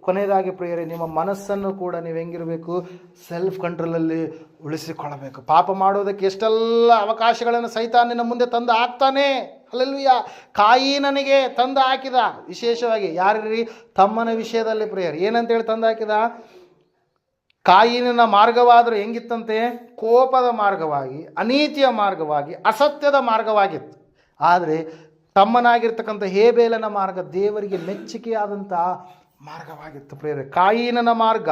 ಕೊನೆಯದಾಗಿ ಪ್ರಿಯರೇ, ನಿಮ್ಮ ಮನಸ್ಸನ್ನು ಕೂಡ ನೀವು ಹೆಂಗಿರಬೇಕು? ಸೆಲ್ಫ್ ಕಂಟ್ರೋಲಲ್ಲಿ ಉಳಿಸಿಕೊಳ್ಳಬೇಕು. ಪಾಪ ಮಾಡೋದಕ್ಕೆ ಎಷ್ಟೆಲ್ಲ ಅವಕಾಶಗಳನ್ನು ಸೈತಾನನ ಮುಂದೆ ತಂದು ಹಾಕ್ತಾನೆ. ಹಲ್ಲೆಲೂಯ. ಕಾಯಿನನಿಗೆ ತಂದು ಹಾಕಿದ, ವಿಶೇಷವಾಗಿ ಯಾರ್ರಿ? ತಮ್ಮನ ವಿಷಯದಲ್ಲಿ ಪ್ರಿಯರೇ ಏನಂತೇಳಿ ತಂದು ಹಾಕಿದ? ಕಾಯಿನನ ಮಾರ್ಗವಾದರೂ ಹೆಂಗಿತ್ತಂತೆ? ಕೋಪದ ಮಾರ್ಗವಾಗಿ, ಅನೀತಿಯ ಮಾರ್ಗವಾಗಿ, ಅಸತ್ಯದ ಮಾರ್ಗವಾಗಿತ್ತು. ಆದರೆ ತಮ್ಮನಾಗಿರ್ತಕ್ಕಂಥ ಹೇಬೇಲನ ಮಾರ್ಗ ದೇವರಿಗೆ ಮೆಚ್ಚುಗೆಯಾದಂಥ ಮಾರ್ಗವಾಗಿತ್ತು ಪ್ರಿಯರೇ. ಕಾಯಿನನ ಮಾರ್ಗ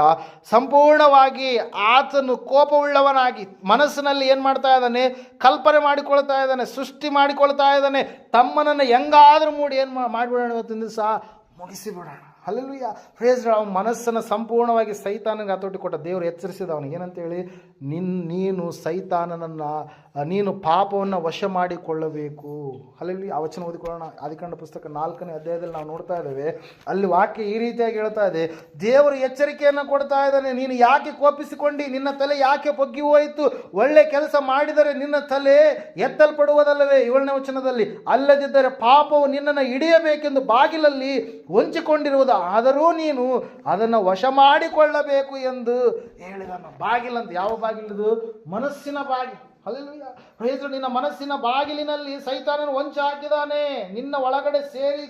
ಸಂಪೂರ್ಣವಾಗಿ ಆತನು ಕೋಪವುಳ್ಳವನಾಗಿ ಮನಸ್ಸಿನಲ್ಲಿ ಏನು ಮಾಡ್ತಾ ಇದ್ದಾನೆ? ಕಲ್ಪನೆ ಮಾಡಿಕೊಳ್ತಾ ಇದ್ದಾನೆ, ಸೃಷ್ಟಿ ಮಾಡಿಕೊಳ್ತಾ ಇದ್ದಾನೆ. ತಮ್ಮನನ್ನು ಹೆಂಗಾದರೂ ಮೂಡಿ ಏನು ಮಾಡಿಬಿಡೋಣ, ಇವತ್ತಿನ ದಿವಸ ಮುಗಿಸಿಬಿಡೋಣ. ಹಲ್ಲೆಲೂಯಾ. ಪ್ರೇಸ್. ಅವನ ಮನಸ್ಸನ್ನು ಸಂಪೂರ್ಣವಾಗಿ ಸೈತಾನನಿಗೆ ಹತೋಟಿ ಕೊಟ್ಟ ದೇವರು ಎಚ್ಚರಿಸಿದ ಅವನಿಗೆ ಏನಂತೇಳಿ? ನೀನು ಸೈತಾನನನ್ನು, ನೀನು ಪಾಪವನ್ನು ವಶ ಮಾಡಿಕೊಳ್ಳಬೇಕು. ಹಲ್ಲೆಲೂಯಾ. ಆ ವಚನ ಓದಿಕೊಳ್ಳೋಣ. ಆದಿಕಾಂಡ ಪುಸ್ತಕ 4ನೇ ಅಧ್ಯಾಯದಲ್ಲಿ ನಾವು ನೋಡ್ತಾ ಇದ್ದೇವೆ. ಅಲ್ಲಿ ವಾಕ್ಯ ಈ ರೀತಿಯಾಗಿ ಹೇಳ್ತಾ ಇದೆ. ದೇವರು ಎಚ್ಚರಿಕೆಯನ್ನು ಕೊಡ್ತಾ ಇದ್ದಾನೆ. ನೀನು ಯಾಕೆ ಕೋಪಿಸಿಕೊಂಡು? ನಿನ್ನ ತಲೆ ಯಾಕೆ ಬಗ್ಗಿ ಹೋಯಿತು? ಒಳ್ಳೆ ಕೆಲಸ ಮಾಡಿದರೆ ನಿನ್ನ ತಲೆ ಎತ್ತಲ್ಪಡುವುದಲ್ಲವೇ? 7ನೇ ವಚನದಲ್ಲಿ, ಅಲ್ಲದಿದ್ದರೆ ಪಾಪವು ನಿನ್ನನ್ನು ಹಿಡಿಯಬೇಕೆಂದು ಬಾಗಿಲಲ್ಲಿ ಹೊಂಚಿಕೊಂಡಿರುವುದು, ಆದರೂ ನೀನು ಅದನ್ನು ವಶ ಮಾಡಿಕೊಳ್ಳಬೇಕು ಎಂದು ಹೇಳಿದನು. ಬಾಗಿಲಂತ ಯಾವ ಬಾಗಿಲಿದು? ಮನಸ್ಸಿನ ಬಾಗಿಲು. ಹಲ್ಲೆಲೂಯಾ. ಪ್ರೇಸ್. ನಿನ್ನ ಮನಸ್ಸಿನ ಬಾಗಿಲಿನಲ್ಲಿ ಸೈತಾನನು ಹೊಂಚು ಹಾಕಿದಾನೆ. ನಿನ್ನ ಒಳಗಡೆ ಸೇರಿ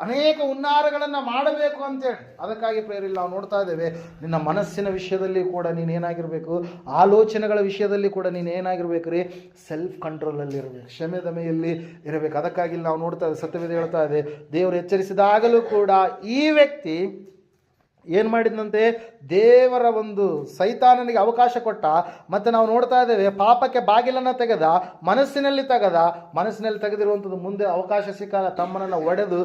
ಅನೇಕ ಹುನ್ನಾರಗಳನ್ನು ಮಾಡಬೇಕು ಅಂತೇಳಿ. ಅದಕ್ಕಾಗಿ ಪ್ರೇರಿಲ್ಲ ನಾವು ನೋಡ್ತಾ ಇದ್ದೇವೆ. ನಿನ್ನ ಮನಸ್ಸಿನ ವಿಷಯದಲ್ಲಿ ಕೂಡ ನೀನು ಏನಾಗಿರಬೇಕು? ಆಲೋಚನೆಗಳ ವಿಷಯದಲ್ಲಿ ಕೂಡ ನೀನು ಏನಾಗಿರ್ಬೇಕು ರೀ? ಸೆಲ್ಫ್ ಕಂಟ್ರೋಲಲ್ಲಿ ಇರಬೇಕು, ಕ್ಷಮೆ ದಮೆಯಲ್ಲಿ ಇರಬೇಕು. ಅದಕ್ಕಾಗಿ ನಾವು ನೋಡ್ತಾ ಇದ್ದೇವೆ, ಸತ್ಯವೇದ ಹೇಳ್ತಾ ಇದೆ, ದೇವರು ಎಚ್ಚರಿಸಿದಾಗಲೂ ಕೂಡ ಈ ವ್ಯಕ್ತಿ ಏನು ಮಾಡಿದಂತೆ? ದೇವರ ಒಂದು ಸೈತಾನನಿಗೆ ಅವಕಾಶ ಕೊಟ್ಟ. ಮತ್ತು ನಾವು ನೋಡ್ತಾ ಇದ್ದೇವೆ, ಪಾಪಕ್ಕೆ ಬಾಗಿಲನ್ನು ತೆಗೆದ, ಮನಸ್ಸಿನಲ್ಲಿ ತೆಗೆದಿರುವಂಥದ್ದು ಮುಂದೆ ಅವಕಾಶ ಸಿಕ್ಕಾಗ ತಮ್ಮನನ್ನು ಒಡೆದು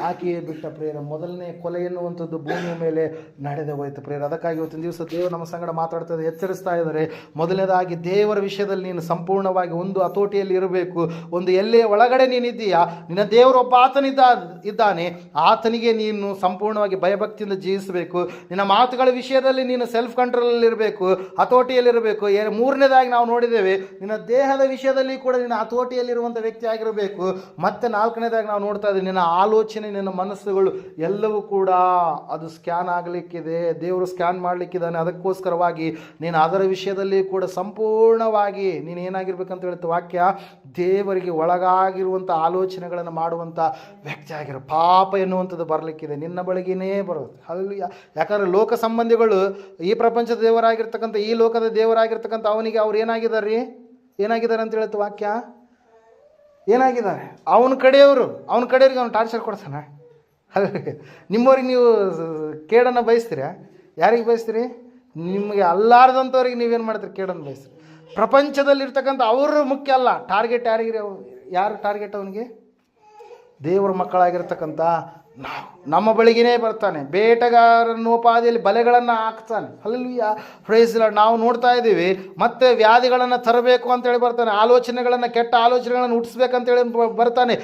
ಆಕೆಯೇ ಬಿಟ್ಟ ಪ್ರೇರ. ಮೊದಲನೇ ಕೊಲೆ ಎನ್ನುವಂಥದ್ದು ಭೂಮಿಯ ಮೇಲೆ ನಡೆದೇ ಹೋಯಿತು ಪ್ರೇರ. ಅದಕ್ಕಾಗಿ ಇವತ್ತಿನ ದಿವಸ ದೇವರು ನಮ್ಮ ಸಂಗಡ ಮಾತಾಡ್ತಾ ಇದ್ದಾರೆ, ಎಚ್ಚರಿಸ್ತಾ ಇದ್ದಾರೆ. ಮೊದಲನೇದಾಗಿ ದೇವರ ವಿಷಯದಲ್ಲಿ ನೀನು ಸಂಪೂರ್ಣವಾಗಿ ಒಂದು ಹತೋಟಿಯಲ್ಲಿ ಇರಬೇಕು. ಒಂದು ಎಲ್ಲೇ ಒಳಗಡೆ ನೀನಿದ್ದೀಯಾ, ನಿನ್ನ ದೇವರೊಬ್ಬ ಇದ್ದಾನೆ, ಆತನಿಗೆ ನೀನು ಸಂಪೂರ್ಣವಾಗಿ ಭಯಭಕ್ತಿಯಿಂದ ಜೀವಿಸಬೇಕು. ನಿನ್ನ ಮಾತುಗಳ ವಿಷಯದಲ್ಲಿ ನೀನು ಸೆಲ್ಫ್ ಕಂಟ್ರೋಲಲ್ಲಿ ಇರಬೇಕು, ಹತೋಟಿಯಲ್ಲಿರಬೇಕು. ಮೂರನೇದಾಗಿ ನಾವು ನೋಡಿದ್ದೇವೆ, ನಿನ್ನ ದೇಹದ ವಿಷಯದಲ್ಲಿ ಕೂಡ ನಿನ್ನ ಹತೋಟಿಯಲ್ಲಿರುವಂಥ ವ್ಯಕ್ತಿ ಆಗಿರಬೇಕು. ಮತ್ತೆ 4ನೇದಾಗಿ ನಾವು ನೋಡ್ತಾ ಇದ್ದೀವಿ, ನಿನ್ನ ಆಲೋಚನೆ, ನಿನ್ನ ಮನಸ್ಸುಗಳು ಎಲ್ಲವೂ ಕೂಡ ಅದು ಸ್ಕ್ಯಾನ್ ಆಗಲಿಕ್ಕಿದೆ, ದೇವರು ಸ್ಕ್ಯಾನ್ ಮಾಡಲಿಕ್ಕಿದ್ದಾನೆ. ಅದಕ್ಕೋಸ್ಕರವಾಗಿ ನೀನು ಅದರ ವಿಷಯದಲ್ಲಿ ಕೂಡ ಸಂಪೂರ್ಣವಾಗಿ ನೀನು ಏನಾಗಿರ್ಬೇಕಂತ ಹೇಳುತ್ತೆ ವಾಕ್ಯ, ದೇವರಿಗೆ ಒಳಗಾಗಿರುವಂಥ ಆಲೋಚನೆಗಳನ್ನು ಮಾಡುವಂಥ ವ್ಯಕ್ತಿ ಆಗಿರೋ. ಪಾಪ ಎನ್ನುವಂಥದ್ದು ಬರಲಿಕ್ಕಿದೆ, ನಿನ್ನ ಬಳಿಗೇನೇ ಬರೋದು. ಅಲ್ಲಿ ಯಾಕಂದರೆ ಲೋಕ ಸಂಬಂಧಿಗಳು ಈ ಪ್ರಪಂಚದ ದೇವರಾಗಿರ್ತಕ್ಕಂಥ, ಈ ಲೋಕದ ದೇವರಾಗಿರ್ತಕ್ಕಂಥ ಅವನಿಗೆ ಅವ್ರು ಏನಾಗಿದ್ದಾರೆ ಅಂತ ಹೇಳುತ್ತೆ ವಾಕ್ಯ. ಏನಾಗಿದ್ದಾರೆ? ಅವನ ಕಡೆಯವ್ರಿಗೆ ಅವನು ಟಾರ್ಚರ್ ಕೊಡ್ತಾನೆ. ನಿಮ್ಮವ್ರಿಗೆ ನೀವು ಕೇಡನ್ನು ಬಯಸ್ತೀರಾ? ಯಾರಿಗೆ ಬಯಸ್ತೀರಿ? ನಿಮಗೆ ಅಲ್ಲಾರ್ದಂಥವ್ರಿಗೆ ನೀವೇನು ಮಾಡ್ತೀರಿ? ಕೇಡನ್ನು ಬಯಸ್ತೀರಿ. ಪ್ರಪಂಚದಲ್ಲಿರ್ತಕ್ಕಂಥ ಅವರು ಮುಖ್ಯ ಅಲ್ಲ. ಟಾರ್ಗೆಟ್ ಯಾರು ಟಾರ್ಗೆಟ್? ಅವನಿಗೆ ದೇವರ ಮಕ್ಕಳಾಗಿರ್ತಕ್ಕಂಥ ನಾವು. ನಮ್ಮ ಬಳಿಗೇನೇ ಬರ್ತಾನೆ, ಬೇಟೆಗಾರನ ಉಪಾದಿಯಲ್ಲಿ ಬಲೆಗಳನ್ನು ಹಾಕ್ತಾನೆ. ಹಲ್ಲೆಲೂಯಾ. Praise lord. ನಾವು ನೋಡ್ತಾ ಇದ್ದೀವಿ, ಮತ್ತೆ ವ್ಯಾಧಿಗಳನ್ನು ತರಬೇಕು ಅಂತೇಳಿ ಬರ್ತಾನೆ, ಆಲೋಚನೆಗಳನ್ನು, ಕೆಟ್ಟ ಆಲೋಚನೆಗಳನ್ನು ಹುಟ್ಟಿಸ್ಬೇಕಂತೇಳಿ ಬರ್ತಾನೆ.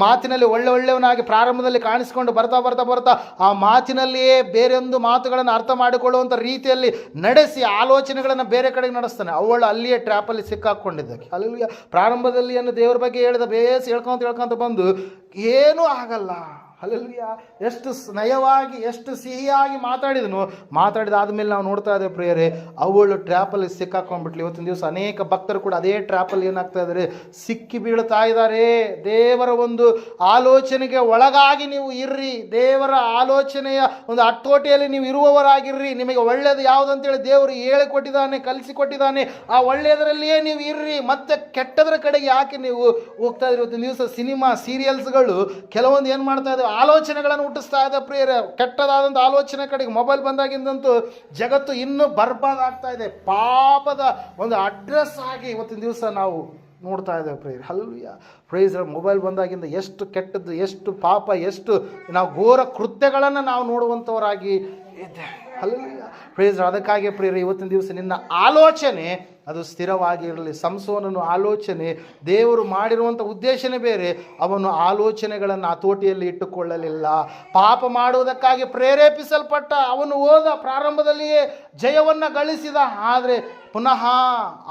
ಮಾತಿನಲ್ಲಿ ಒಳ್ಳೆಯವನಾಗಿ ಪ್ರಾರಂಭದಲ್ಲಿ ಕಾಣಿಸ್ಕೊಂಡು ಬರ್ತಾ ಆ ಮಾತಿನಲ್ಲಿಯೇ ಬೇರೊಂದು ಮಾತುಗಳನ್ನು ಅರ್ಥ ಮಾಡಿಕೊಳ್ಳುವಂಥ ರೀತಿಯಲ್ಲಿ ನಡೆಸಿ ಆಲೋಚನೆಗಳನ್ನು ಬೇರೆ ಕಡೆಗೆ ನಡೆಸ್ತಾನೆ. ಅವಳು ಅಲ್ಲಿಯೇ ಟ್ರ್ಯಾಪಲ್ಲಿ ಸಿಕ್ಕಾಕೊಂಡಿದ್ದಕ್ಕೆ. ಹಲ್ಲೆಲೂಯಾ. ಪ್ರಾರಂಭದಲ್ಲಿ ಏನು ದೇವ್ರ ಬಗ್ಗೆ ಹೇಳಿದ ಬೇಸ್ ಹೇಳ್ಕೊಂತ ಬಂದು ಏನೂ ಆಗಲ್ಲ. ಹಲ್ಲೆಲೂಯಾ. ಎಷ್ಟು ನಯವಾಗಿ, ಎಷ್ಟು ಸಿಹಿಯಾಗಿ ಮಾತಾಡಿದಾದ್ಮೇಲೆ ನಾವು ನೋಡ್ತಾ ಇದ್ದೇವೆ ಪ್ರಿಯರೇ, ಅವಳು ಟ್ರ್ಯಾಪಲ್ಲಿ ಸಿಕ್ಕಾಕೊಂಡ್ಬಿಟ್ಲಿ. ಇವತ್ತಿನ ದಿವಸ ಅನೇಕ ಭಕ್ತರು ಕೂಡ ಅದೇ ಟ್ರ್ಯಾಪಲ್ಲಿ ಏನಾಗ್ತಾ ಇದ್ದಾರೆ? ಸಿಕ್ಕಿ ಬೀಳ್ತಾ ಇದ್ದಾರೆ. ದೇವರ ಒಂದು ಆಲೋಚನೆಗೆ ಒಳಗಾಗಿ ನೀವು ಇರ್ರಿ, ದೇವರ ಆಲೋಚನೆಯ ಒಂದು ಹತೋಟಿಯಲ್ಲಿ ನೀವು ಇರುವವರಾಗಿರ್ರಿ. ನಿಮಗೆ ಒಳ್ಳೆಯದು ಯಾವುದಂತೇಳಿ ದೇವರು ಹೇಳಿಕೊಟ್ಟಿದ್ದಾನೆ, ಕಲಿಸಿಕೊಟ್ಟಿದ್ದಾನೆ. ಆ ಒಳ್ಳೆಯದರಲ್ಲಿಯೇ ನೀವು ಇರ್ರಿ. ಮತ್ತೆ ಕೆಟ್ಟದರ ಕಡೆಗೆ ಯಾಕೆ ನೀವು ಹೋಗ್ತಾ ಇದ್ರಿ? ಇವತ್ತಿನ ದಿವಸ ಸಿನಿಮಾ, ಸೀರಿಯಲ್ಸ್ಗಳು ಕೆಲವೊಂದು ಏನು ಮಾಡ್ತಾ ಇದ್ದಾವೆ? ಆಲೋಚನೆಗಳನ್ನು ಹುಟ್ಟಿಸ್ತಾ ಇದೆ ಪ್ರಿಯರೇ. ಕೆಟ್ಟದಾದಂಥ ಆಲೋಚನೆ ಕಡೆಗೆ ಮೊಬೈಲ್ ಬಂದಾಗಿಂದಂತೂ ಜಗತ್ತು ಇನ್ನೂ ಬರ್ಬಾದ್ ಆಗ್ತಾ ಇದೆ. ಪಾಪದ ಒಂದು ಅಡ್ರೆಸ್ ಆಗಿ ಇವತ್ತಿನ ದಿವಸ ನಾವು ನೋಡ್ತಾ ಇದ್ದೇವೆ ಪ್ರಿಯರೇ. ಹಲ್ಲೆಲೂಯಾ. ಪ್ರೈಸ್. ಮೊಬೈಲ್ ಬಂದಾಗಿಂದ ಎಷ್ಟು ಕೆಟ್ಟದ್ದು, ಎಷ್ಟು ಪಾಪ, ಎಷ್ಟು ನಾವು ಘೋರ ಕೃತ್ಯಗಳನ್ನು ನಾವು ನೋಡುವಂಥವರಾಗಿ ಇದ್ದೇವೆ. ಹಲ್ಲೆಲೂಯಾ. ಪ್ರೈಸ್. ಅದಕ್ಕಾಗಿ ಪ್ರಿಯರೇ, ಇವತ್ತಿನ ದಿವಸ ನಿನ್ನ ಆಲೋಚನೆ ಅದು ಸ್ಥಿರವಾಗಿರಲಿ. ಸಂಸೋನನ ಆಲೋಚನೆ, ದೇವರು ಮಾಡಿರುವಂಥ ಉದ್ದೇಶನೇ ಬೇರೆ. ಅವನು ಆಲೋಚನೆಗಳನ್ನು ಹತೋಟಿಯಲ್ಲಿ ಇಟ್ಟುಕೊಳ್ಳಲಿಲ್ಲ. ಪಾಪ ಮಾಡುವುದಕ್ಕಾಗಿ ಪ್ರೇರೇಪಿಸಲ್ಪಟ್ಟ ಅವನು ಪ್ರಾರಂಭದಲ್ಲಿಯೇ ಜಯವನ್ನು ಗಳಿಸಿದ. ಆದರೆ ಪುನಃ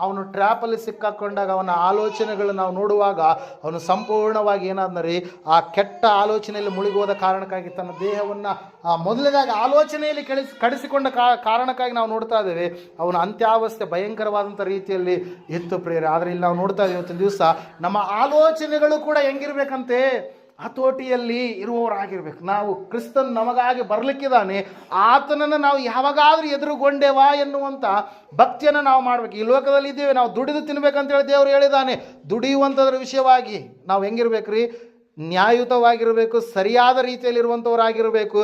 ಅವನು ಟ್ರ್ಯಾಪಲ್ಲಿ ಸಿಕ್ಕಾಕೊಂಡಾಗ ಅವನ ಆಲೋಚನೆಗಳು ನಾವು ನೋಡುವಾಗ ಅವನು ಸಂಪೂರ್ಣವಾಗಿ ಏನಾದ್ನರಿ ಆ ಕೆಟ್ಟ ಆಲೋಚನೆಯಲ್ಲಿ ಮುಳುಗೋದ ಕಾರಣಕ್ಕಾಗಿ ತನ್ನ ದೇಹವನ್ನು ಮೊದಲನೇದಾಗಿ ಆಲೋಚನೆಯಲ್ಲಿ ಕಡಿಸಿಕೊಂಡ ಕಾರಣಕ್ಕಾಗಿ ನಾವು ನೋಡ್ತಾ ಇದ್ದೇವೆ ಅವನ ಅಂತ್ಯಾವಸ್ಥೆ ಭಯಂಕರವಾದಂಥ ರೀತಿಯಲ್ಲಿ ಇತ್ತು ಪ್ರಿಯರೇ. ಆದರೆ ಇಲ್ಲಿ ನಾವು ನೋಡ್ತಾ ಇದ್ದೀವಿ ಇವತ್ತಿನ ದಿವಸ ನಮ್ಮ ಆಲೋಚನೆಗಳು ಕೂಡ ಹೆಂಗಿರ್ಬೇಕಂತೆ, ಹತೋಟಿಯಲ್ಲಿ ಇರುವವರಾಗಿರ್ಬೇಕು. ನಾವು ಕ್ರಿಸ್ತನ್ ನಮಗಾಗಿ ಬರಲಿಕ್ಕಿದ್ದಾನೆ, ಆತನನ್ನು ನಾವು ಯಾವಾಗಾದ್ರೂ ಎದುರುಗೊಂಡೇವಾ ಎನ್ನುವಂಥ ಭಕ್ತಿಯನ್ನು ನಾವು ಮಾಡಬೇಕು. ಈ ಲೋಕದಲ್ಲಿ ಇದ್ದೇವೆ, ನಾವು ದುಡಿದು ತಿನ್ಬೇಕಂತೇಳಿ ದೇವರು ಹೇಳಿದ್ದಾನೆ. ದುಡಿಯುವಂಥದ್ರ ವಿಷಯವಾಗಿ ನಾವು ಹೆಂಗಿರ್ಬೇಕ್ರಿ, ನ್ಯಾಯಯುತವಾಗಿರಬೇಕು, ಸರಿಯಾದ ರೀತಿಯಲ್ಲಿರುವಂಥವರಾಗಿರಬೇಕು.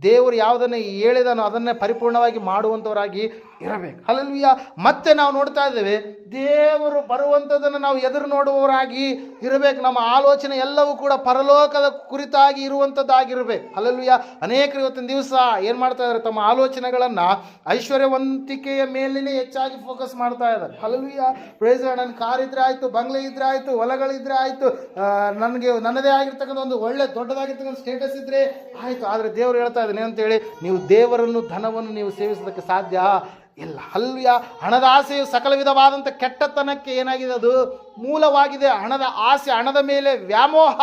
ದೇವರು ಯಾವುದನ್ನೇ ಹೇಳಿದಾನೋ ಅದನ್ನೇ ಪರಿಪೂರ್ಣವಾಗಿ ಮಾಡುವಂಥವರಾಗಿ ಇರಬೇಕು. ಹಲ್ಲೆಲೂಯಾ. ಮತ್ತೆ ನಾವು ನೋಡ್ತಾ ಇದ್ದೇವೆ, ದೇವರು ಬರುವಂಥದ್ದನ್ನು ನಾವು ಎದುರು ನೋಡುವವರಾಗಿ ಇರಬೇಕು. ನಮ್ಮ ಆಲೋಚನೆ ಎಲ್ಲವೂ ಕೂಡ ಪರಲೋಕದ ಕುರಿತಾಗಿ ಇರುವಂಥದ್ದಾಗಿರಬೇಕು. ಹಲ್ಲೆಲೂಯಾ. ಅನೇಕರು ಇವತ್ತಿನ ದಿವಸ ಏನು ಮಾಡ್ತಾ ಇದ್ದಾರೆ, ತಮ್ಮ ಆಲೋಚನೆಗಳನ್ನು ಐಶ್ವರ್ಯವಂತಿಕೆಯ ಮೇಲೇ ಹೆಚ್ಚಾಗಿ ಫೋಕಸ್ ಮಾಡ್ತಾ ಇದ್ದಾರೆ. ಹಲ್ಲೆಲೂಯಾ. Praise lord. ನನ್ನ ಕಾರ್ ಇದ್ರೆ ಆಯಿತು, ಬಂಗ್ಲೆ ಇದ್ರೆ ಆಯಿತು, ಹೊಲಗಳಿದ್ರೆ ಆಯಿತು, ನನಗೆ ನನ್ನದೇ ಆಗಿರ್ತಕ್ಕಂಥ ಒಂದು ಒಳ್ಳೆ ದೊಡ್ಡದಾಗಿರ್ತಕ್ಕಂಥ ಸ್ಟೇಟಸ್ ಇದ್ರೆ ಆಯಿತು. ಆದರೆ ದೇವರು ಹೇಳ್ತಾ ಇದ್ದಾನೆ ಅಂತೇಳಿ ನೀವು ದೇವರನ್ನು, ಧನವನ್ನು ನೀವು ಸೇವಿಸೋದಕ್ಕೆ ಸಾಧ್ಯ ಇಲ್ಲ. ಹಲ್ಲೆಲೂಯಾ. ಹಣದ ಆಸೆಯು ಸಕಲ ವಿಧವಾದಂಥ ಕೆಟ್ಟತನಕ್ಕೆ ಏನಾಗಿದೆ, ಅದು ಮೂಲವಾಗಿದೆ. ಹಣದ ಆಸೆ, ಹಣದ ಮೇಲೆ ವ್ಯಾಮೋಹ,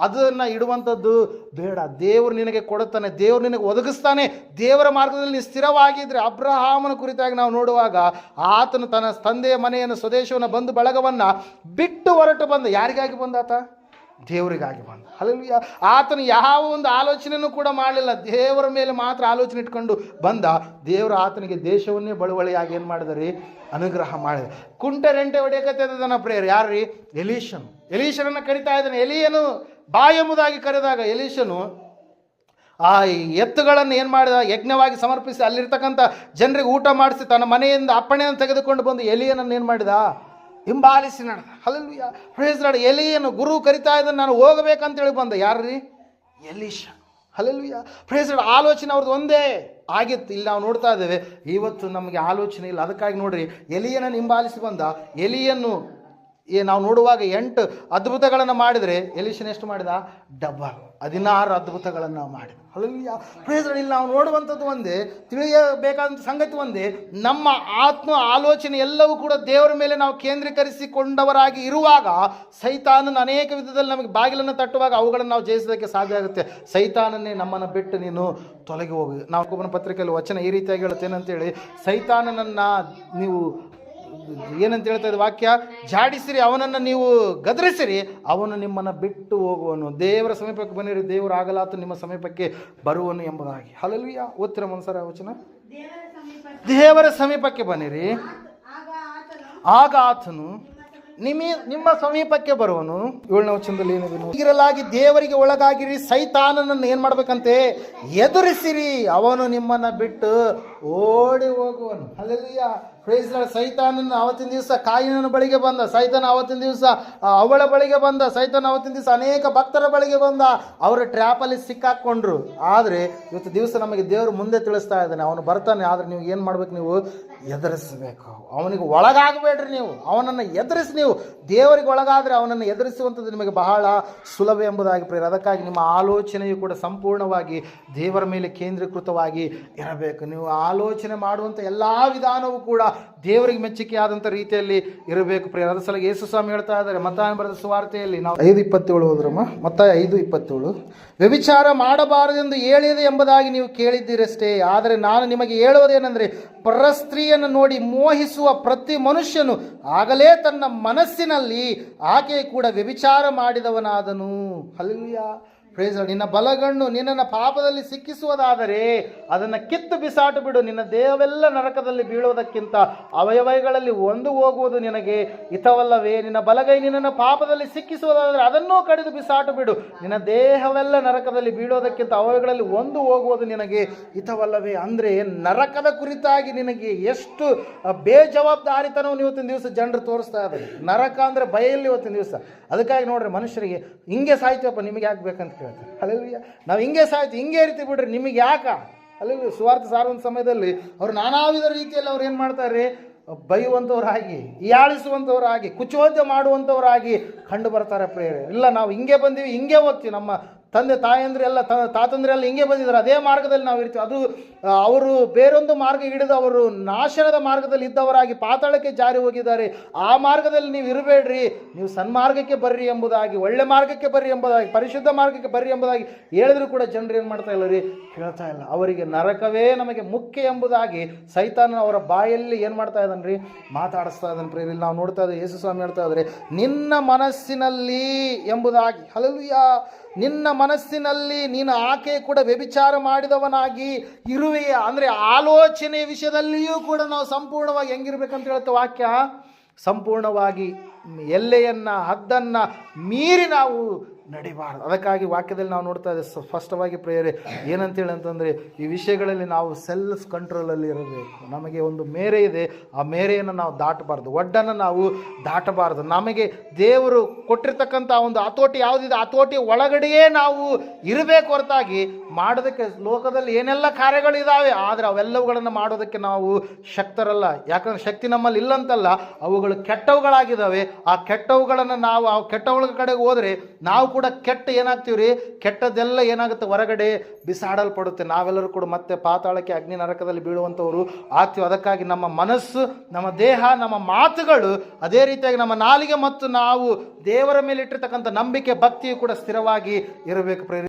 ಅದನ್ನು ಇಡುವಂಥದ್ದು ಬೇಡ. ದೇವರು ನಿನಗೆ ಕೊಡುತ್ತಾನೆ, ದೇವರು ನಿನಗೆ ಒದಗಿಸ್ತಾನೆ. ದೇವರ ಮಾರ್ಗದಲ್ಲಿ ನೀನು ಸ್ಥಿರವಾಗಿದ್ದರೆ, ಅಬ್ರಹಾಮನ ಕುರಿತಾಗಿ ನಾವು ನೋಡುವಾಗ ಆತನು ತನ್ನ ತಂದೆಯ ಮನೆಯನ್ನು, ಸ್ವದೇಶವನ್ನು, ಬಂಧು ಬಳಗವನ್ನು ಬಿಟ್ಟು ಹೊರಟು ಬಂದ. ಯಾರಿಗಾಗಿ ಬಂದ ಆತ? ದೇವರಿಗಾಗಿ ಬಂದ. ಹಲ್ಲೆಲೂಯಾ. ಆತನು ಯಾವ ಒಂದು ಆಲೋಚನೆಯೂ ಕೂಡ ಮಾಡಲಿಲ್ಲ, ದೇವರ ಮೇಲೆ ಮಾತ್ರ ಆಲೋಚನೆ ಇಟ್ಕೊಂಡು ಬಂದ. ದೇವರು ಆತನಿಗೆ ದೇಶವನ್ನೇ ಬಳುವಳಿಯಾಗಿ ಏನು ಮಾಡಿದರಿ, ಅನುಗ್ರಹ ಮಾಡಿದ. ಕುಂಟೆ ರೆಂಟೆ ಹೊಡೆಯಕತ್ತದನ ಪ್ರೇಯರ್ ಯಾರ್ರೀ? ಎಲೀಷನು. ಎಲೀಷನನ್ನು ಕರಿತಾ ಇದ್ದಾನೆ. ಎಲಿಯನು ಬಾ ಎಂಬುದಾಗಿ ಕರೆದಾಗ ಎಲೀಷನು ಆ ಎತ್ತುಗಳನ್ನು ಏನು ಮಾಡಿದ, ಯಜ್ಞವಾಗಿ ಸಮರ್ಪಿಸಿ ಅಲ್ಲಿರ್ತಕ್ಕಂಥ ಜನರಿಗೆ ಊಟ ಮಾಡಿಸಿ ತನ್ನ ಮನೆಯಿಂದ ಅಪ್ಪಣೆಯನ್ನು ತೆಗೆದುಕೊಂಡು ಬಂದು ಎಲಿಯನನ್ನು ಏನು ಮಾಡಿದ, ಹಿಂಬಾಲಿಸಿ ನಡೆದ. ಹಲ್ಲೆಲೂಯಾ. Praise Lord. ಎಲಿಯನು ಗುರು ಕರಿತಾ ಇದ್ದಾನೆ, ನಾನು ಹೋಗಬೇಕಂತೇಳಿ ಬಂದ. ಯಾರ್ರೀ? ಎಲೀಷ. ಹಲ್ಲೆಲೂಯಾ. Praise Lord. ಆಲೋಚನೆ ಅವ್ರದ್ದು ಒಂದೇ ಆಗಿತ್ತು. ಇಲ್ಲಿ ನಾವು ನೋಡ್ತಾ ಇದ್ದೇವೆ, ಇವತ್ತು ನಮಗೆ ಆಲೋಚನೆ ಇಲ್ಲ. ಅದಕ್ಕಾಗಿ ನೋಡ್ರಿ, ಎಲಿಯನನ್ನು ಹಿಂಬಾಲಿಸಿ ಬಂದ. ಎಲಿಯನ್ನು ನಾವು ನೋಡುವಾಗ 8 ಅದ್ಭುತಗಳನ್ನು ಮಾಡಿದರೆ ಎಲೀಷನ ಎಷ್ಟು ಮಾಡಿದ? ಡಬಲ್ 16 ಅದ್ಭುತಗಳನ್ನು ಮಾಡಿದ. ಹಲ್ಲೆಲೂಯಾ. Praise lord. ಇಲ್ಲಿ ನಾವು ನೋಡುವಂಥದ್ದು ಒಂದೇ, ತಿಳಿಯಬೇಕಾದಂಥ ಸಂಗತಿ ಒಂದೇ, ನಮ್ಮ ಆತ್ಮ ಆಲೋಚನೆ ಎಲ್ಲವೂ ಕೂಡ ದೇವರ ಮೇಲೆ ನಾವು ಕೇಂದ್ರೀಕರಿಸಿಕೊಂಡವರಾಗಿ ಇರುವಾಗ ಸೈತಾನನ ಅನೇಕ ವಿಧದಲ್ಲಿ ನಮಗೆ ಬಾಗಿಲನ್ನು ತಟ್ಟುವಾಗ ಅವುಗಳನ್ನು ನಾವು ಜಯಿಸೋದಕ್ಕೆ ಸಾಧ್ಯ ಆಗುತ್ತೆ. ಸೈತಾನನ್ನೇ ನಮ್ಮನ್ನು ಬಿಟ್ಟು ನೀನು ತೊಲಗಿ ಹೋಗಿ. ನಾವು ಒಬ್ಬನ ಪತ್ರಿಕೆಯಲ್ಲಿ ವಚನ ಈ ರೀತಿಯಾಗಿ ಹೇಳುತ್ತೇನಂತೇಳಿ, ಸೈತಾನನನ್ನು ನೀವು ಏನಂತ ಹೇಳ್ತಾ ಇದೆ ವಾಕ್ಯ, ಜಾಡಿಸಿರಿ, ಅವನನ್ನು ನೀವು ಗದರಿಸಿರಿ, ಅವನು ನಿಮ್ಮನ್ನು ಬಿಟ್ಟು ಹೋಗುವನು. ದೇವರ ಸಮೀಪಕ್ಕೆ ಬನ್ನಿರಿ, ದೇವರು ಆಗಲಾತು ನಿಮ್ಮ ಸಮೀಪಕ್ಕೆ ಬರುವನು ಎಂಬುದಾಗಿ. ಹಲ್ಲೆಲೂಯಾ. ಓದ್ತಿರ ಮನಸರ ವಚನ. ದೇವರ ಸಮೀಪಕ್ಕೆ ಬನ್ನಿರಿ, ಆಗ ಆತನು ನಿಮ್ಮ ಸಮೀಪಕ್ಕೆ ಬರುವನು. 7ನೇ ವಚನದಲ್ಲಿ ಏನಿದೆ, ಹೀಗಿರಲಾಗಿ ದೇವರಿಗೆ ಒಳಗಾಗಿರಿ, ಸೈತಾನನನ್ನು ಏನು ಮಾಡ್ಬೇಕಂತೆ, ಎದುರಿಸಿರಿ, ಅವನು ನಿಮ್ಮನ್ನು ಬಿಟ್ಟು ಓಡಿ ಹೋಗುವನು. ಹಲ್ಲೆಲೂಯಾ. Praise lord. ಸೈತಾನನ ಅವತ್ತಿನ ದಿವಸ ಕಾಯಿನನ ಬಳಿಗೆ ಬಂದ, ಸೈತಾನ ಅವತ್ತಿನ ದಿವಸ ಅವಳ ಬಳಿಗೆ ಬಂದ, ಸೈತಾನ ಅವತ್ತಿನ ದಿವಸ ಅನೇಕ ಭಕ್ತರ ಬಳಿಗೆ ಬಂದ. ಅವರ ಟ್ರ್ಯಾಪಲ್ಲಿ ಸಿಕ್ಕಾಕೊಂಡ್ರು. ಆದರೆ ಇವತ್ತು ದಿವಸ ನಮಗೆ ದೇವರು ಮುಂದೆ ತಿಳಿಸ್ತಾ ಇದ್ದಾನೆ, ಅವನು ಬರ್ತಾನೆ. ಆದರೆ ನೀವು ಏನು ಮಾಡ್ಬೇಕು, ನೀವು ಎದುರಿಸಬೇಕು. ಅವನಿಗೆ ಒಳಗಾಗಬೇಡ್ರಿ, ನೀವು ಅವನನ್ನು ಎದುರಿಸಿ. ನೀವು ದೇವರಿಗೆ ಒಳಗಾದರೆ ಅವನನ್ನು ಎದುರಿಸುವಂಥದ್ದು ನಿಮಗೆ ಬಹಳ ಸುಲಭ ಎಂಬುದಾಗಿ ಪ್ರೇರ. ಅದಕ್ಕಾಗಿ ನಿಮ್ಮ ಆಲೋಚನೆಯು ಕೂಡ ಸಂಪೂರ್ಣವಾಗಿ ದೇವರ ಮೇಲೆ ಕೇಂದ್ರೀಕೃತವಾಗಿ ಇರಬೇಕು. ನೀವು ಆಲೋಚನೆ ಮಾಡುವಂಥ ಎಲ್ಲ ವಿಧಾನವೂ ಕೂಡ ದೇವರಿಗೆ ಮೆಚ್ಚುಗೆಯಾದಂಥ ರೀತಿಯಲ್ಲಿ ಇರಬೇಕು ಪ್ರಿಯ. ಅದರ ಸಲ ಯೇಸು ಸ್ವಾಮಿ ಹೇಳ್ತಾ ಇದ್ದಾರೆ ಮತ್ತಾಯ ಬರೆದ ಸುವಾರ್ತೆಯಲ್ಲಿ, ನಾವು 5:27 ಹೋದ್ರಮ್ಮ. ಮತ್ತಾಯ 5:27, ವ್ಯಭಿಚಾರ ಮಾಡಬಾರದೆಂದು ಹೇಳಿದೆ ಎಂಬುದಾಗಿ ನೀವು ಕೇಳಿದ್ದೀರಷ್ಟೇ, ಆದರೆ ನಾನು ನಿಮಗೆ ಹೇಳುವುದೇನೆಂದರೆ, ಪರಸ್ತ್ರೀಯನ್ನು ನೋಡಿ ಮೋಹಿಸುವ ಪ್ರತಿ ಮನುಷ್ಯನು ಆಗಲೇ ತನ್ನ ಮನಸ್ಸಿನಲ್ಲಿ ಆಕೆ ಕೂಡ ವ್ಯಭಿಚಾರ ಮಾಡಿದವನಾದನು. ಹಲ್ಲೆಲೂಯಾ. Praise lord. ನಿನ್ನ ಬಲಗಣ್ಣು ನಿನ್ನನ್ನು ಪಾಪದಲ್ಲಿ ಸಿಕ್ಕಿಸುವುದಾದರೆ ಅದನ್ನು ಕಿತ್ತು ಬಿಸಾಟು ಬಿಡು. ನಿನ್ನ ದೇಹವೆಲ್ಲ ನರಕದಲ್ಲಿ ಬೀಳುವುದಕ್ಕಿಂತ ಅವಯವಗಳಲ್ಲಿ ಒಂದು ಹೋಗುವುದು ನಿನಗೆ ಹಿತವಲ್ಲವೇ? ನಿನ್ನ ಬಲಗೈ ನಿನ್ನನ್ನು ಪಾಪದಲ್ಲಿ ಸಿಕ್ಕಿಸುವುದಾದರೆ ಅದನ್ನೂ ಕಡಿದು ಬಿಸಾಟು ಬಿಡು. ನಿನ್ನ ದೇಹವೆಲ್ಲ ನರಕದಲ್ಲಿ ಬೀಳೋದಕ್ಕಿಂತ ಅವಯಗಳಲ್ಲಿ ಒಂದು ಹೋಗುವುದು ನಿನಗೆ ಹಿತವಲ್ಲವೇ? ಅಂದರೆ ನರಕದ ಕುರಿತಾಗಿ ನಿನಗೆ ಎಷ್ಟು ಬೇಜವಾಬ್ದಾರಿತನವನ್ನು ಇವತ್ತಿನ ದಿವಸ ಜನರು ತೋರಿಸ್ತಾ ಇದ್ದಾರೆ. ನರಕ ಅಂದರೆ ಭಯಲ್ಲಿ ಇವತ್ತಿನ ದಿವಸ. ಅದಕ್ಕಾಗಿ ನೋಡ್ರಿ, ಮನುಷ್ಯರಿಗೆ ಹಿಂಗೆ ಸಾಯ್ತೀವಪ್ಪ, ನಿಮಗೆ ಯಾಕೆ ಬೇಕಂತ ಕೇಳ್ತಾರೆ. ಹಲ್ಲೆಲೂಯಾ. ನಾವು ಹಿಂಗೆ ಸಾಯ್ತೀವಿ, ಹಿಂಗೆ ಇರ್ತೀವಿ ಬಿಡ್ರಿ, ನಿಮಗೆ ಯಾಕ? ಹಲ್ಲೆಲೂಯಾ. ಸುವಾರ್ತೆ ಸಾರುವಂಥ ಸಮಯದಲ್ಲಿ ಅವರು ನಾನಾ ವಿಧ ರೀತಿಯಲ್ಲಿ ಅವ್ರು ಏನು ಮಾಡ್ತಾರೆ, ಬೈಯುವಂಥವರಾಗಿ, ಹೀಯಾಳಿಸುವಂಥವರಾಗಿ, ಕುಚೋದ್ಯ ಮಾಡುವಂಥವರಾಗಿ ಕಂಡು ಬರ್ತಾರೆ ಪ್ರೇರೆ. ಇಲ್ಲ, ನಾವು ಹಿಂಗೆ ಬಂದೀವಿ, ಹಿಂಗೆ ಹೋಗ್ತೀವಿ, ನಮ್ಮ ತಂದೆ ತಾಯಂದ್ರೆಲ್ಲ ತಾತಂದ್ರೆಲ್ಲ ಹಿಂಗೆ ಬಂದಿದ್ದಾರೆ, ಅದೇ ಮಾರ್ಗದಲ್ಲಿ ನಾವು ಇರ್ತೀವಿ. ಅದು ಅವರು ಬೇರೊಂದು ಮಾರ್ಗ ಹಿಡಿದು ಅವರು ನಾಶನದ ಮಾರ್ಗದಲ್ಲಿ ಇದ್ದವರಾಗಿ ಪಾತಾಳಕ್ಕೆ ಜಾರಿ ಹೋಗಿದ್ದಾರೆ. ಆ ಮಾರ್ಗದಲ್ಲಿ ನೀವು ಇರಬೇಡ್ರಿ, ನೀವು ಸನ್ಮಾರ್ಗಕ್ಕೆ ಬರ್ರಿ ಎಂಬುದಾಗಿ, ಒಳ್ಳೆ ಮಾರ್ಗಕ್ಕೆ ಬರ್ರಿ ಎಂಬುದಾಗಿ, ಪರಿಶುದ್ಧ ಮಾರ್ಗಕ್ಕೆ ಬರ್ರಿ ಎಂಬುದಾಗಿ ಹೇಳಿದ್ರು ಕೂಡ ಜನರು ಏನು ಮಾಡ್ತಾ ಇಲ್ಲ ರೀ, ಕೇಳ್ತಾ ಇಲ್ಲ. ಅವರಿಗೆ ನರಕವೇ ನಮಗೆ ಮುಖ್ಯ ಎಂಬುದಾಗಿ ಸೈತಾನ ಅವರ ಬಾಯಲ್ಲಿ ಏನು ಮಾಡ್ತಾ ಇದ್ದಾನೆ ರೀ, ಮಾತಾಡಿಸ್ತಾ ಇದ್ದಾನೆ. ಪ್ರೇರಿಲ್ ನಾವು ನೋಡ್ತಾ ಇದ್ದೀವಿ, ಯೇಸು ಸ್ವಾಮಿ ಹೇಳ್ತಾ ಇದ್ದಾರೆ, ನಿನ್ನ ಮನಸ್ಸಿನಲ್ಲಿ ಎಂಬುದಾಗಿ. ಹಲ್ಲೆಲೂಯಾ. ನಿನ್ನ ಮನಸ್ಸಿನಲ್ಲಿ ನೀನು ಆಕೆ ಕೂಡ ವ್ಯಭಿಚಾರ ಮಾಡಿದವನಾಗಿ ಇರುವೆಯ. ಅಂದರೆ ಆಲೋಚನೆ ವಿಷಯದಲ್ಲಿಯೂ ಕೂಡ ನಾವು ಸಂಪೂರ್ಣವಾಗಿ ಹೆಂಗಿರ್ಬೇಕಂತ ಹೇಳ್ತಾ ವಾಕ್ಯ, ಸಂಪೂರ್ಣವಾಗಿ ಎಲ್ಲೆಯನ್ನು ಹದ್ದನ್ನು ಮೀರಿ ನಾವು ನಡಿಬಾರ್ದು. ಅದಕ್ಕಾಗಿ ವಾಕ್ಯದಲ್ಲಿ ನಾವು ನೋಡ್ತಾ ಇದ್ದೇವೆ ಸ್ಪಷ್ಟವಾಗಿ ಪ್ರೇರೆ ಏನಂತೇಳಿ ಅಂತಂದರೆ, ಈ ವಿಷಯಗಳಲ್ಲಿ ನಾವು ಸೆಲ್ಫ್ ಕಂಟ್ರೋಲಲ್ಲಿ ಇರಬೇಕು. ನಮಗೆ ಒಂದು ಮೇರೆ ಇದೆ, ಆ ಮೇರೆಯನ್ನು ನಾವು ದಾಟಬಾರ್ದು, ಒಡ್ಡನ್ನು ನಾವು ದಾಟಬಾರ್ದು. ನಮಗೆ ದೇವರು ಕೊಟ್ಟಿರ್ತಕ್ಕಂಥ ಒಂದು ಹತೋಟಿ ಯಾವುದಿದೆ, ಹತೋಟಿ ಒಳಗಡೆಯೇ ನಾವು ಇರಬೇಕು ಹೊರತಾಗಿ ಮಾಡೋದಕ್ಕೆ ಲೋಕದಲ್ಲಿ ಏನೆಲ್ಲ ಕಾರ್ಯಗಳಿದ್ದಾವೆ, ಆದರೆ ಅವೆಲ್ಲವುಗಳನ್ನು ಮಾಡೋದಕ್ಕೆ ನಾವು ಶಕ್ತರಲ್ಲ. ಯಾಕಂದರೆ ಶಕ್ತಿ ನಮ್ಮಲ್ಲಿ ಇಲ್ಲಂತಲ್ಲ, ಅವುಗಳು ಕೆಟ್ಟವುಗಳಾಗಿದ್ದಾವೆ. ಆ ಕೆಟ್ಟವುಗಳನ್ನು ನಾವು ಆ ಕೆಟ್ಟವುಗಳ ಕಡೆಗೆ ಹೋದರೆ ನಾವು ಕೂಡ ಕೆಟ್ಟ ಏನಾಗ್ತೀವಿ ರೀ, ಕೆಟ್ಟದ್ದೆಲ್ಲ ಏನಾಗುತ್ತೆ ಹೊರಗಡೆ ಬಿಸಾಡಲ್ಪಡುತ್ತೆ. ನಾವೆಲ್ಲರೂ ಕೂಡ ಮತ್ತೆ ಪಾತಾಳಕ್ಕೆ, ಅಗ್ನಿ ನರಕದಲ್ಲಿ ಬೀಳುವಂಥವರು ಆಗ್ತೀವಿ. ಅದಕ್ಕಾಗಿ ನಮ್ಮ ಮನಸ್ಸು, ನಮ್ಮ ದೇಹ, ನಮ್ಮ ಮಾತುಗಳು, ಅದೇ ರೀತಿಯಾಗಿ ನಮ್ಮ ನಾಲಿಗೆ ಮತ್ತು ನಾವು ದೇವರ ಮೇಲೆ ಇಟ್ಟಿರ್ತಕ್ಕಂಥ ನಂಬಿಕೆ, ಭಕ್ತಿಯು ಕೂಡ ಸ್ಥಿರವಾಗಿ ಇರಬೇಕು.